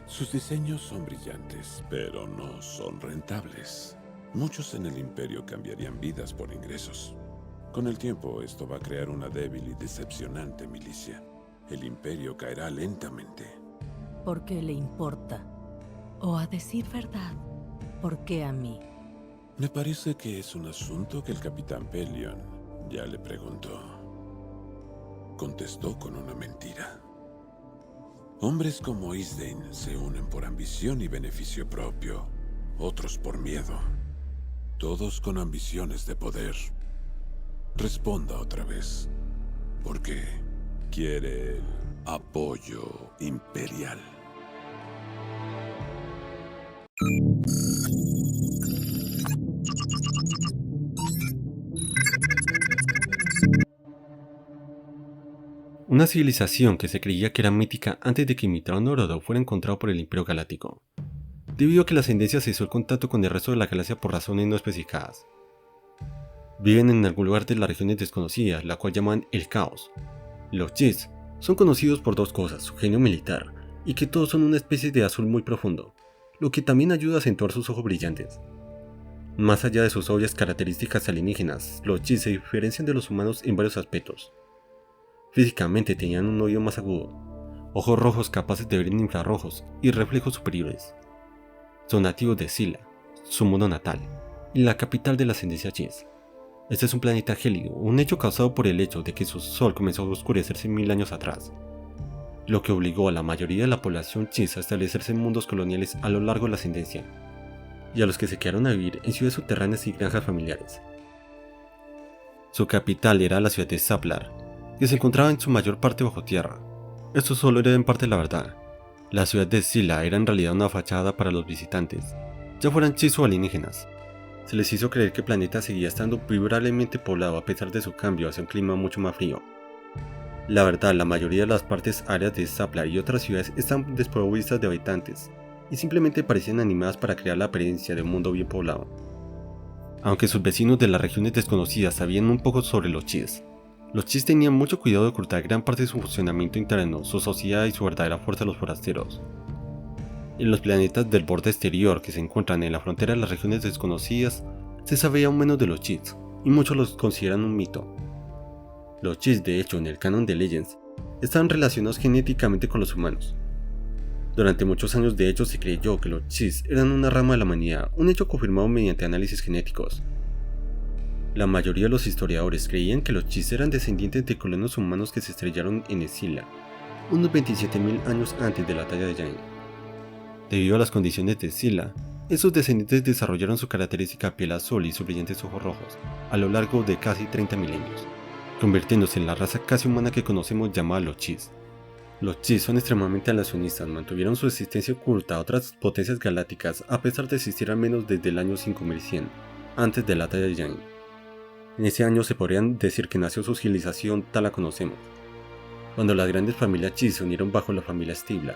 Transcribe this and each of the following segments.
Sus diseños son brillantes, pero no son rentables. Muchos en el imperio cambiarían vidas por ingresos. Con el tiempo, esto va a crear una débil y decepcionante milicia. El imperio caerá lentamente. ¿Por qué le importa? O a decir verdad, ¿por qué a mí? Me parece que es un asunto que el capitán Pelion ya le preguntó. Contestó con una mentira. Hombres como Isdane se unen por ambición y beneficio propio, otros por miedo, todos con ambiciones de poder. Responda otra vez, ¿por qué quiere el apoyo imperial? Una civilización que se creía que era mítica antes de que Mithrón Orodo fuera encontrado por el Imperio Galáctico, debido a que la ascendencia cesó el contacto con el resto de la galaxia por razones no especificadas. Viven en algún lugar de las regiones desconocidas, la cual llaman el Caos. Los Chiss son conocidos por dos cosas, su genio militar, y que todos son una especie de azul muy profundo, lo que también ayuda a acentuar sus ojos brillantes. Más allá de sus obvias características alienígenas, los Chiss se diferencian de los humanos en varios aspectos. Físicamente tenían un oído más agudo, ojos rojos capaces de ver en infrarrojos y reflejos superiores. Son nativos de Sila, su mundo natal, y la capital de la ascendencia Chiss. Este es un planeta gélido, un hecho causado por el hecho de que su sol comenzó a oscurecerse 1000 años atrás, lo que obligó a la mayoría de la población Chiss a establecerse en mundos coloniales a lo largo de la ascendencia, y a los que se quedaron a vivir en ciudades subterráneas y granjas familiares. Su capital era la ciudad de Zaplar, que se encontraba en su mayor parte bajo tierra. Esto solo era en parte la verdad. La ciudad de Sila era en realidad una fachada para los visitantes, ya fueran Chiss o alienígenas. Se les hizo creer que el planeta seguía estando vibrablemente poblado a pesar de su cambio hacia un clima mucho más frío. La verdad, la mayoría de las partes áreas de Zaplar y otras ciudades están desprovistas de habitantes, y simplemente parecían animadas para crear la apariencia de un mundo bien poblado. Aunque sus vecinos de las regiones desconocidas sabían un poco sobre los Chiss, los Chiss tenían mucho cuidado de ocultar gran parte de su funcionamiento interno, su sociedad y su verdadera fuerza a los forasteros. En los planetas del borde exterior que se encuentran en la frontera de las regiones desconocidas, se sabe aún menos de los Chiss, y muchos los consideran un mito. Los Chiss, de hecho, en el canon de Legends, estaban relacionados genéticamente con los humanos. Durante muchos años de hecho se creyó que los Chiss eran una rama de la humanidad, un hecho confirmado mediante análisis genéticos. La mayoría de los historiadores creían que los Chiss eran descendientes de colonos humanos que se estrellaron en Escila, unos 27.000 años antes de la batalla de Yavin. Debido a las condiciones de Sila, esos descendientes desarrollaron su característica piel azul y sus brillantes ojos rojos a lo largo de casi 30 milenios, convirtiéndose en la raza casi humana que conocemos llamada los Chiss. Los Chiss son extremadamente alacionistas, mantuvieron su existencia oculta a otras potencias galácticas a pesar de existir al menos desde el año 5100, antes de la batalla de Yavin. En ese año se podrían decir que nació su civilización tal la conocemos, cuando las grandes familias Chiss se unieron bajo la familia Stibla,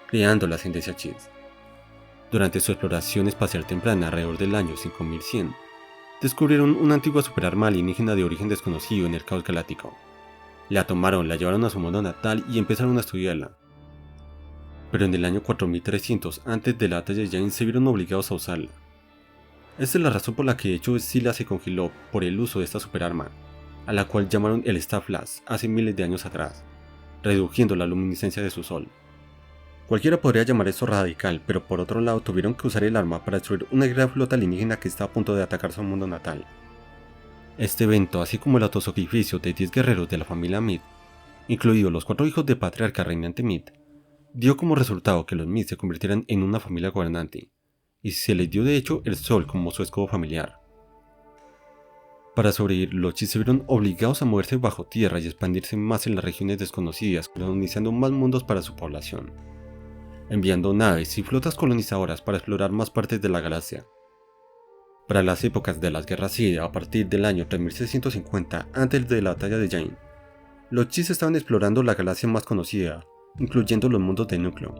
creando la ascendencia Chiss. Durante su exploración espacial temprana alrededor del año 5100, descubrieron una antigua superarma alienígena de origen desconocido en el caos galáctico. La tomaron, la llevaron a su mundo natal y empezaron a estudiarla. Pero en el año 4300 antes de la batalla de Yavin se vieron obligados a usarla. Esta es la razón por la que de hecho Sila se congeló por el uso de esta superarma, a la cual llamaron el Star Flash hace miles de años atrás, reduciendo la luminiscencia de su sol. Cualquiera podría llamar esto radical, pero por otro lado tuvieron que usar el arma para destruir una gran flota alienígena que estaba a punto de atacar su mundo natal. Este evento, así como el autosacrificio de 10 guerreros de la familia Mid, incluidos los 4 hijos del patriarca reinante Mid, dio como resultado que los Mid se convirtieran en una familia gobernante, y se les dio de hecho el sol como su escudo familiar. Para sobrevivir, los Chiss se vieron obligados a moverse bajo tierra y expandirse más en las regiones desconocidas, colonizando más mundos para su población, enviando naves y flotas colonizadoras para explorar más partes de la galaxia. Para las épocas de las guerras Sith, a partir del año 3650 antes de la batalla de Yavin, los Chiss estaban explorando la galaxia más conocida, incluyendo los mundos de núcleo.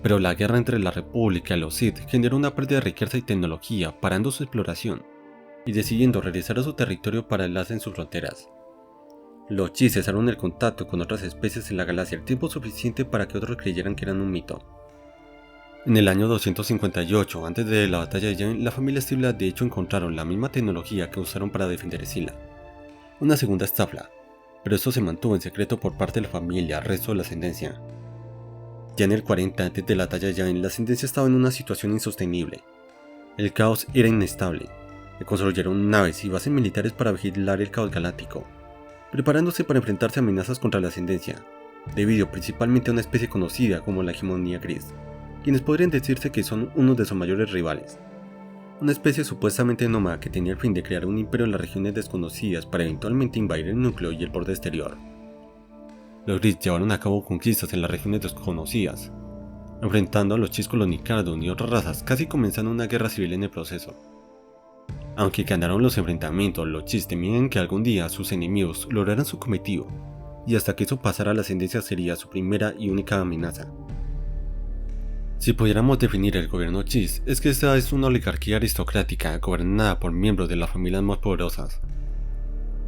Pero la guerra entre la República y los Sith generó una pérdida de riqueza y tecnología, parando su exploración, y decidiendo regresar a su territorio para enlace en sus fronteras. Los Chiss cesaron el contacto con otras especies en la galaxia el tiempo suficiente para que otros creyeran que eran un mito. En el año 258, antes de la batalla de Yavin, la familia Stibla de hecho encontraron la misma tecnología que usaron para defender Scylla, una segunda estafla, pero esto se mantuvo en secreto por parte de la familia al resto de la ascendencia. Ya en el 40 antes de la batalla de Yavin, la ascendencia estaba en una situación insostenible. El caos era inestable. Le construyeron naves y bases militares para vigilar el caos galáctico, preparándose para enfrentarse a amenazas contra la ascendencia, debido principalmente a una especie conocida como la hegemonía gris, quienes podrían decirse que son uno de sus mayores rivales. Una especie supuestamente nómada que tenía el fin de crear un imperio en las regiones desconocidas para eventualmente invadir el núcleo y el borde exterior. Los Gris llevaron a cabo conquistas en las regiones desconocidas, enfrentando a los Chiss con los Nicardon y otras razas, casi comenzando una guerra civil en el proceso. Aunque ganaron los enfrentamientos, los Chiss temían que algún día sus enemigos lograran su cometido, y hasta que eso pasara la ascendencia sería su primera y única amenaza. Si pudiéramos definir el gobierno Chiss, es que esta es una oligarquía aristocrática gobernada por miembros de las familias más poderosas.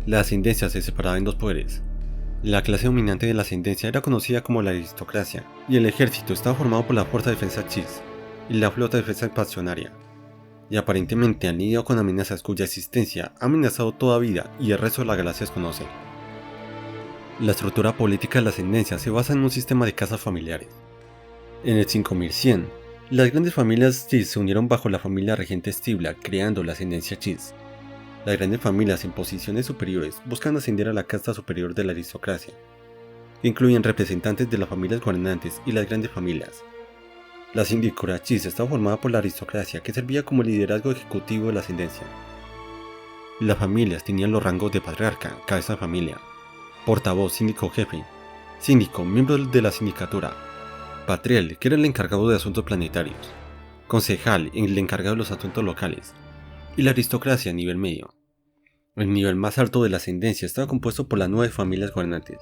La ascendencia se separaba en dos poderes. La clase dominante de la ascendencia era conocida como la aristocracia, y el ejército estaba formado por la Fuerza de Defensa Chiss y la Flota de Defensa Expansionaria, y aparentemente han lidiado con amenazas cuya existencia ha amenazado toda vida y el resto de la galaxia desconoce. La estructura política de la ascendencia se basa en un sistema de casas familiares. En el 5100, las grandes familias Chiss se unieron bajo la familia regente Stibla, creando la ascendencia Chiss. Las grandes familias en posiciones superiores buscan ascender a la casta superior de la aristocracia, que incluyen representantes de las familias gobernantes y las grandes familias. La Sindicatura Chiss estaba formada por la aristocracia, que servía como liderazgo ejecutivo de la ascendencia. Las familias tenían los rangos de patriarca, cabeza de familia, portavoz, síndico jefe, síndico, miembro de la sindicatura, patriel, que era el encargado de asuntos planetarios, concejal, el encargado de los asuntos locales, y la aristocracia a nivel medio. El nivel más alto de la ascendencia estaba compuesto por las 9 familias gobernantes.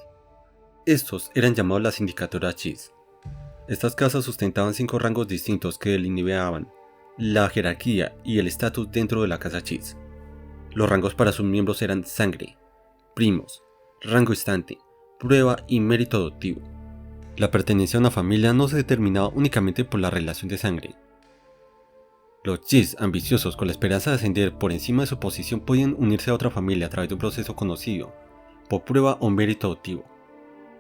Estos eran llamados la Sindicatura Chiss. Estas casas sustentaban 5 rangos distintos que delineaban la jerarquía y el estatus dentro de la casa Chiss. Los rangos para sus miembros eran sangre, primos, rango instante, prueba y mérito adoptivo. La pertenencia a una familia no se determinaba únicamente por la relación de sangre. Los Chiss, ambiciosos con la esperanza de ascender por encima de su posición, podían unirse a otra familia a través de un proceso conocido por prueba o mérito adoptivo.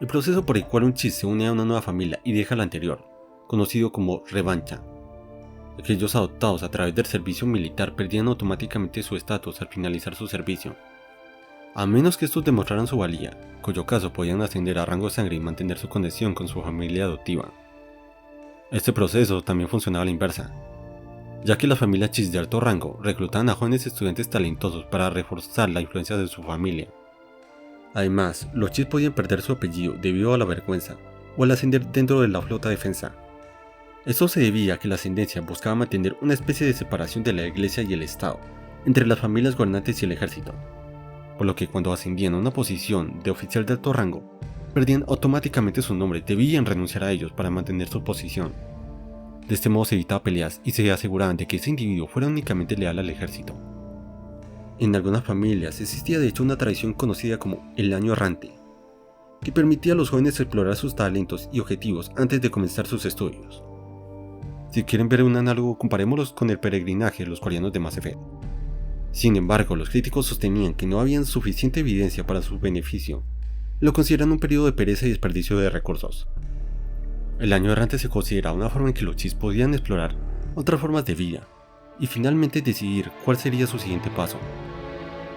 El proceso por el cual un Chiss se une a una nueva familia y deja la anterior, conocido como revancha. Aquellos adoptados a través del servicio militar perdían automáticamente su estatus al finalizar su servicio, a menos que estos demostraran su valía, cuyo caso podían ascender a rango de sangre y mantener su conexión con su familia adoptiva. Este proceso también funcionaba a la inversa, ya que las familias Chiss de alto rango reclutaban a jóvenes estudiantes talentosos para reforzar la influencia de su familia. Además, los Chiss podían perder su apellido debido a la vergüenza o al ascender dentro de la flota de defensa. Esto se debía a que la ascendencia buscaba mantener una especie de separación de la iglesia y el Estado, entre las familias gobernantes y el ejército, por lo que cuando ascendían a una posición de oficial de alto rango, perdían automáticamente su nombre, debían renunciar a ellos para mantener su posición. De este modo se evitaba peleas y se aseguraban de que ese individuo fuera únicamente leal al ejército. En algunas familias existía de hecho una tradición conocida como el año errante, que permitía a los jóvenes explorar sus talentos y objetivos antes de comenzar sus estudios. Si quieren ver un análogo, comparémoslos con el peregrinaje de los coreanos de Mass Effect. Sin embargo, los críticos sostenían que no había suficiente evidencia para su beneficio. Lo consideran un periodo de pereza y desperdicio de recursos. El año errante se consideraba una forma en que los Chiss podían explorar otras formas de vida y finalmente decidir cuál sería su siguiente paso.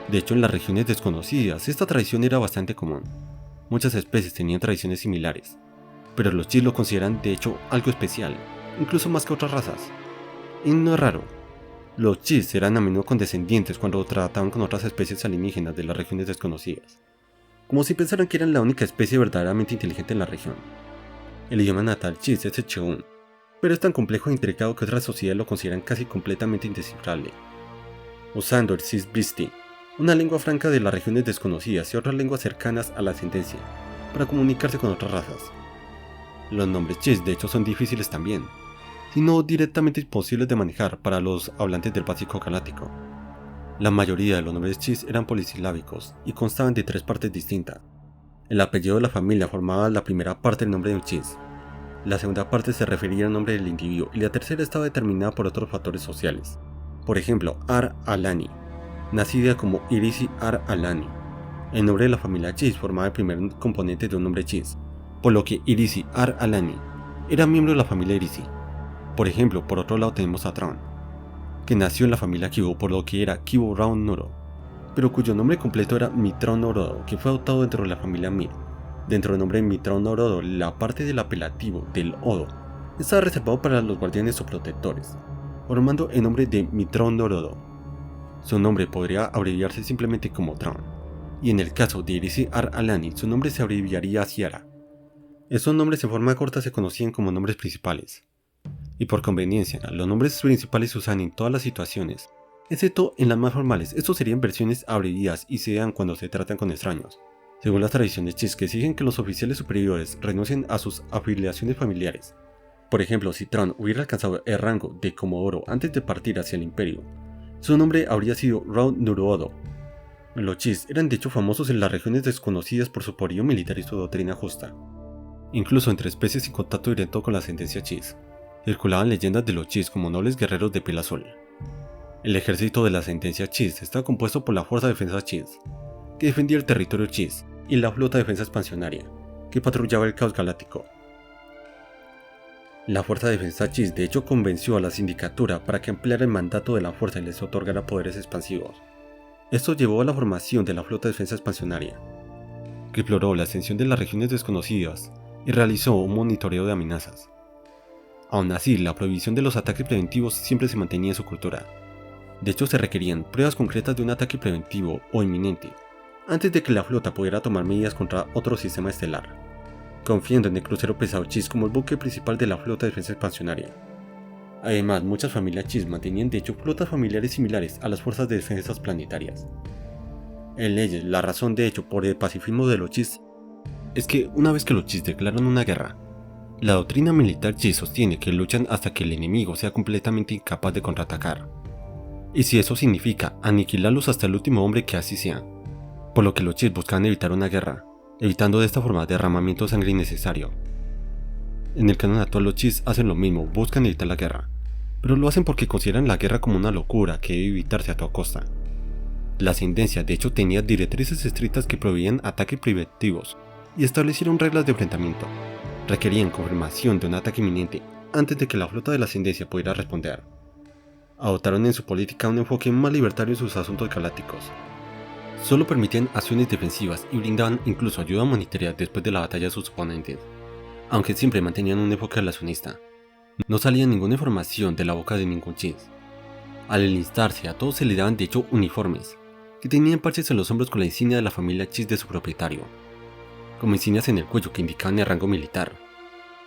De hecho, en las regiones desconocidas, esta tradición era bastante común. Muchas especies tenían tradiciones similares, pero los Chiss lo consideran de hecho algo especial, incluso más que otras razas. Y no es raro. Los Chiss eran a menudo condescendientes cuando trataban con otras especies alienígenas de las regiones desconocidas, como si pensaran que eran la única especie verdaderamente inteligente en la región. El idioma natal Chiss es el Cheun, pero es tan complejo e intricado que otras sociedades lo consideran casi completamente indescifrable. Usando el Cis-Bristi, una lengua franca de las regiones desconocidas y otras lenguas cercanas a la ascendencia, para comunicarse con otras razas. Los nombres Chiss de hecho son difíciles también, sino directamente imposibles de manejar para los hablantes del Pacífico Galáctico. La mayoría de los nombres Chiss eran polisilábicos y constaban de 3 partes distintas. El apellido de la familia formaba la primera parte del nombre de un Chiss. La segunda parte se refería al nombre del individuo y la tercera estaba determinada por otros factores sociales. Por ejemplo, Ar-Alani, nacida como Irisi Ar-Alani. El nombre de la familia Chiss formaba el primer componente de un nombre Chiss, por lo que Irisi Ar-Alani era miembro de la familia Irisi. Por ejemplo, por otro lado tenemos a Tron, que nació en la familia Kibo, por lo que era Kibo Raun Noro, pero cuyo nombre completo era Mitron Norodo, que fue adoptado dentro de la familia Mir. Dentro del nombre Mitron Norodo, la parte del apelativo del Odo estaba reservado para los guardianes o protectores, formando el nombre de Mitron Norodo. Su nombre podría abreviarse simplemente como Tron, y en el caso de Irisi Ar-Alani, su nombre se abreviaría a Ciara. Estos nombres en forma corta se conocían como nombres principales, y por conveniencia, los nombres principales se usan en todas las situaciones, excepto en las más formales. Estos serían versiones abreviadas y se dan cuando se tratan con extraños. Según las tradiciones Chiss, que exigen que los oficiales superiores renuncien a sus afiliaciones familiares. Por ejemplo, si Tron hubiera alcanzado el rango de Comodoro antes de partir hacia el imperio, su nombre habría sido Raun Nuruodo. Los Chiss eran de hecho famosos en las regiones desconocidas por su poderío militar y su doctrina justa. Incluso entre especies sin contacto directo con la ascendencia Chiss, circulaban leyendas de los Chiss como nobles guerreros de piel azul. El ejército de la ascendencia Chiss estaba compuesto por la Fuerza de Defensa Chiss, que defendía el territorio Chiss, y la Flota de Defensa Expansionaria, que patrullaba el caos galáctico. La Fuerza de Defensa Chiss de hecho convenció a la Sindicatura para que ampliara el mandato de la fuerza y les otorgara poderes expansivos. Esto llevó a la formación de la Flota de Defensa Expansionaria, que exploró la extensión de las regiones desconocidas y realizó un monitoreo de amenazas. Aún así, la prohibición de los ataques preventivos siempre se mantenía en su cultura. De hecho, se requerían pruebas concretas de un ataque preventivo o inminente, antes de que la flota pudiera tomar medidas contra otro sistema estelar, confiando en el crucero pesado Chiss como el buque principal de la Flota de Defensa Expansionaria. Además, muchas familias Chiss mantenían de hecho flotas familiares similares a las fuerzas de defensas planetarias. En leyes, la razón de hecho por el pacifismo de los Chiss es que una vez que los Chiss declaran una guerra, la doctrina militar Chiss sostiene que luchan hasta que el enemigo sea completamente incapaz de contraatacar, y si eso significa aniquilarlos hasta el último hombre, que así sea. Por lo que los Chiss buscaban evitar una guerra, evitando de esta forma derramamiento de sangre innecesario. En el canon actual los Chiss hacen lo mismo, buscan evitar la guerra, pero lo hacen porque consideran la guerra como una locura que debe evitarse a toda costa. La ascendencia de hecho tenía directrices estrictas que prohibían ataques preventivos y establecieron reglas de enfrentamiento. Requerían confirmación de un ataque inminente antes de que la flota de la ascendencia pudiera responder. Adoptaron en su política un enfoque más libertario en sus asuntos galácticos. Solo permitían acciones defensivas y brindaban incluso ayuda monetaria después de la batalla a sus oponentes, aunque siempre mantenían un enfoque relacionista. No salía ninguna información de la boca de ningún Chiss. Al enlistarse, a todos se les daban de hecho uniformes, que tenían parches en los hombros con la insignia de la familia Chiss de su propietario, como insignias en el cuello que indicaban el rango militar,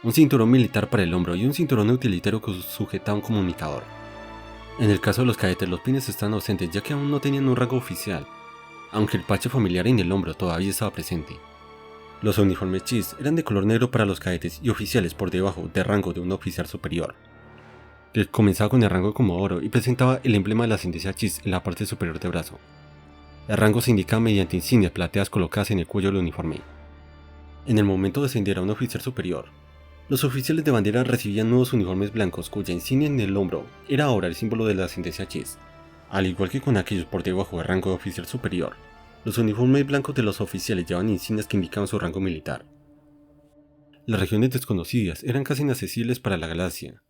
un cinturón militar para el hombro y un cinturón utilitario que sujetaba un comunicador. En el caso de los cadetes, los pines estaban ausentes ya que aún no tenían un rango oficial, aunque el parche familiar en el hombro todavía estaba presente. Los uniformes Chiss eran de color negro para los cadetes y oficiales por debajo del rango de un oficial superior, que comenzaba con el rango de Comodoro y presentaba el emblema de la ascendencia Chiss en la parte superior del brazo. El rango se indicaba mediante insignias plateadas colocadas en el cuello del uniforme. En el momento de ascender a un oficial superior, los oficiales de bandera recibían nuevos uniformes blancos cuya insignia en el hombro era ahora el símbolo de la ascendencia Chiss. Al igual que con aquellos por debajo del rango de oficial superior, los uniformes blancos de los oficiales llevaban insignias que indicaban su rango militar. Las regiones desconocidas eran casi inaccesibles para la galaxia,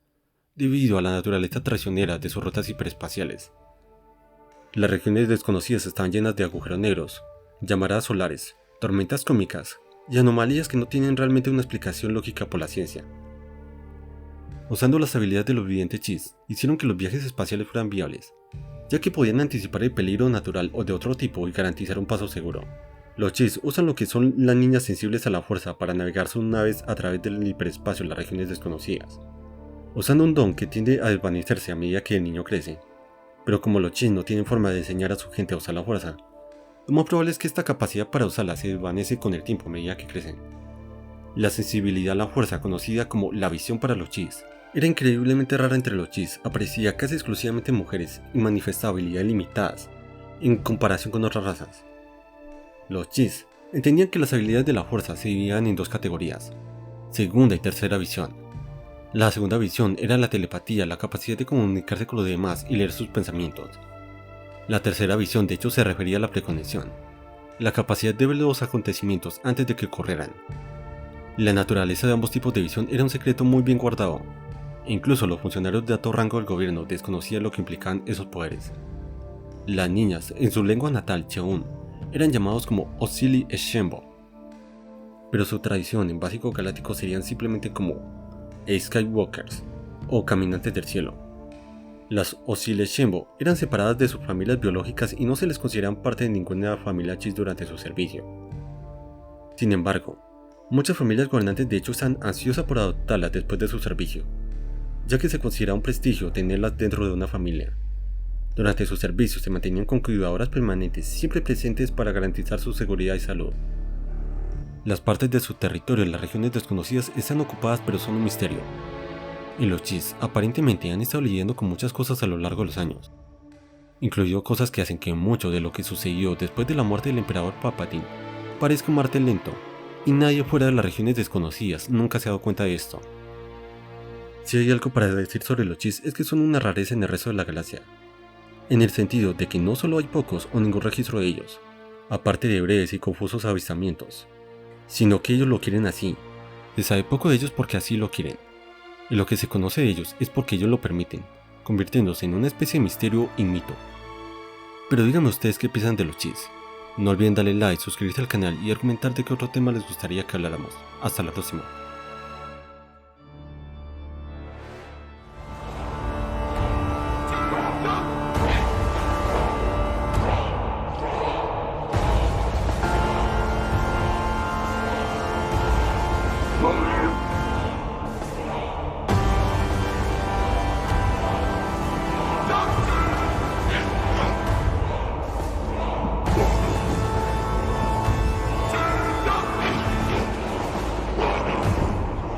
debido a la naturaleza traicionera de sus rutas hiperespaciales. Las regiones desconocidas estaban llenas de agujeros negros, llamaradas solares, tormentas cósmicas y anomalías que no tienen realmente una explicación lógica por la ciencia. Usando las habilidades de los videntes Chiss, hicieron que los viajes espaciales fueran viables, ya que podían anticipar el peligro natural o de otro tipo y garantizar un paso seguro. Los Chiss usan lo que son las niñas sensibles a la fuerza para navegar sus naves a través del hiperespacio en las regiones desconocidas, usando un don que tiende a desvanecerse a medida que el niño crece. Pero como los Chiss no tienen forma de enseñar a su gente a usar la fuerza, lo más probable es que esta capacidad para usarla se desvanece con el tiempo a medida que crecen. La sensibilidad a la fuerza, conocida como la visión para los Chiss, era increíblemente rara entre los Chiss, aparecía casi exclusivamente en mujeres y manifestaba habilidades limitadas en comparación con otras razas. Los Chiss entendían que las habilidades de la fuerza se dividían en dos categorías: segunda y tercera visión. La segunda visión era la telepatía, la capacidad de comunicarse con los demás y leer sus pensamientos. La tercera visión de hecho se refería a la preconexión, la capacidad de ver los acontecimientos antes de que ocurrieran. La naturaleza de ambos tipos de visión era un secreto muy bien guardado. Incluso los funcionarios de alto rango del gobierno desconocían lo que implicaban esos poderes. Las niñas, en su lengua natal Cheun, eran llamados como Osili Eshembo, pero su tradición en básico galáctico serían simplemente como Skywalkers o Caminantes del Cielo. Las Osili Eshembo eran separadas de sus familias biológicas y no se les consideraban parte de ninguna familia Chiss durante su servicio. Sin embargo, muchas familias gobernantes de hecho están ansiosas por adoptarlas después de su servicio, ya que se considera un prestigio tenerlas dentro de una familia. Durante su servicio se mantenían con cuidadoras permanentes siempre presentes para garantizar su seguridad y salud. Las partes de su territorio en las regiones desconocidas están ocupadas pero son un misterio. Y los Chiss aparentemente han estado lidiando con muchas cosas a lo largo de los años, incluido cosas que hacen que mucho de lo que sucedió después de la muerte del emperador Palpatine parezca un martel lento, y nadie fuera de las regiones desconocidas nunca se ha dado cuenta de esto. Si hay algo para decir sobre los Chiss es que son una rareza en el resto de la galaxia, en el sentido de que no solo hay pocos o ningún registro de ellos, aparte de breves y confusos avistamientos, sino que ellos lo quieren así. Se sabe poco de ellos porque así lo quieren, y lo que se conoce de ellos es porque ellos lo permiten, convirtiéndose en una especie de misterio y mito. Pero díganme ustedes qué piensan de los Chiss. No olviden darle like, suscribirse al canal y argumentar de qué otro tema les gustaría que habláramos. Hasta la próxima.